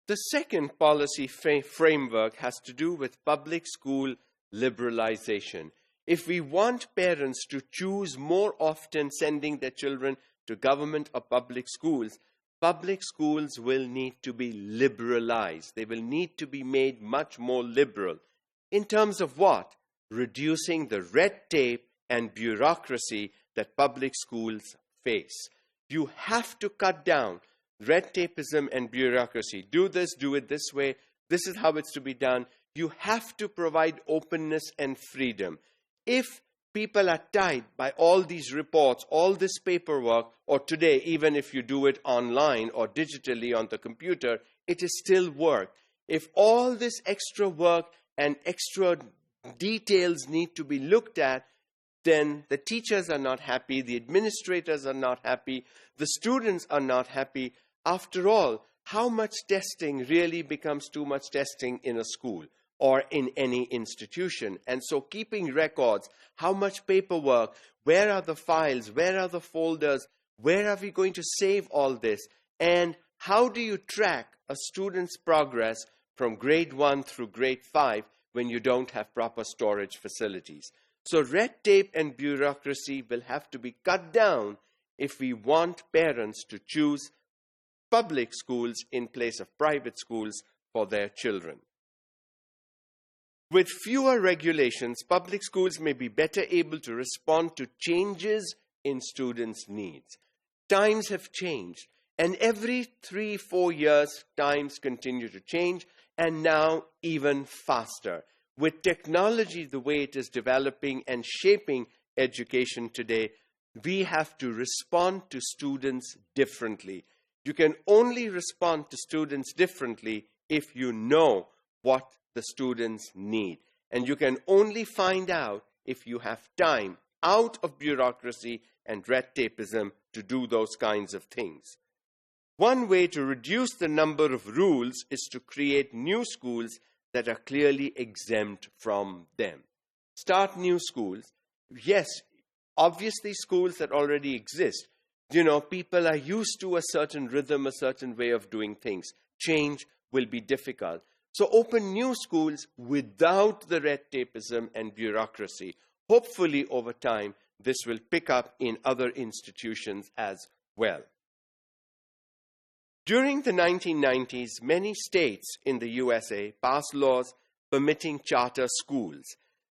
The second policy framework has to do with public school liberalisation. If we want parents to choose more often sending their children to government or public schools will need to be liberalised. They will need to be made much more liberal. In terms of what? Reducing the red tape and bureaucracy that public schools face. You have to cut down red tapeism and bureaucracy. Do it this way. This is how it's to be done. You have to provide openness and freedom. If people are tied by all these reports, all this paperwork, or today, even if you do it online or digitally on the computer, it is still work. If all this extra work and extra details need to be looked at, then the teachers are not happy, the administrators are not happy, the students are not happy. After all, how much testing really becomes too much testing in a school or in any institution? And so keeping records, how much paperwork, where are the files, where are the folders, where are we going to save all this? And how do you track a student's progress from grade 1 through grade 5 when you don't have proper storage facilities? So red tape and bureaucracy will have to be cut down if we want parents to choose public schools in place of private schools for their children. With fewer regulations, public schools may be better able to respond to changes in students' needs. Times have changed, and every 3-4 years, times continue to change, and now even faster. With technology the way it is developing and shaping education today, we have to respond to students differently. You can only respond to students differently if you know what the students need. And you can only find out if you have time out of bureaucracy and red tapeism to do those kinds of things. One way to reduce the number of rules is to create new schools that are clearly exempt from them. Start new schools. Yes, obviously schools that already exist. You know, people are used to a certain rhythm, a certain way of doing things. Change will be difficult. So open new schools without the red tapeism and bureaucracy. Hopefully, over time, this will pick up in other institutions as well. During the 1990s, many states in the USA passed laws permitting charter schools.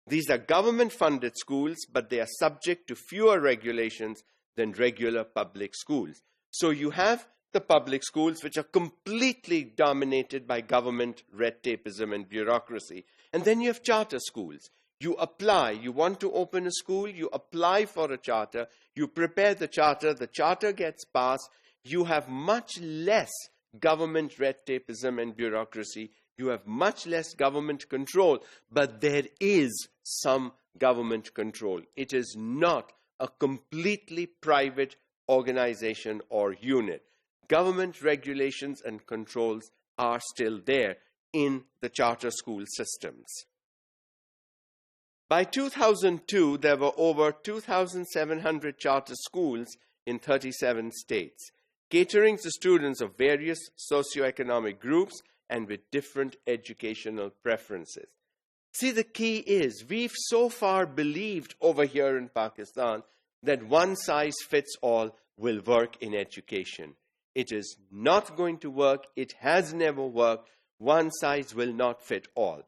These are government-funded schools, but they are subject to fewer regulations than regular public schools. So you have the public schools, which are completely dominated by government red tapeism and bureaucracy. And then you have charter schools. You apply. You want to open a school, you apply for a charter, you prepare the charter gets passed. You have much less government red tapeism and bureaucracy. You have much less government control, but there is some government control. It is not a completely private organization or unit. Government regulations and controls are still there in the charter school systems. By 2002, there were over 2,700 charter schools in 37 states, catering to students of various socioeconomic groups and with different educational preferences. See, the key is, we've so far believed over here in Pakistan that one size fits all will work in education. It is not going to work. It has never worked. One size will not fit all.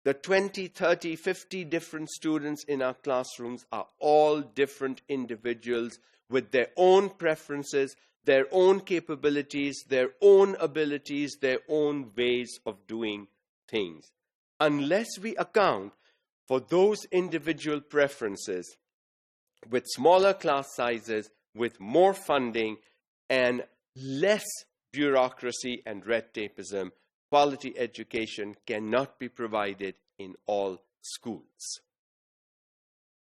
The 20, 30, 50 different students in our classrooms are all different individuals with their own preferences, their own capabilities, their own abilities, their own ways of doing things. Unless we account for those individual preferences with smaller class sizes, with more funding, and less bureaucracy and red tapeism, quality education cannot be provided in all schools.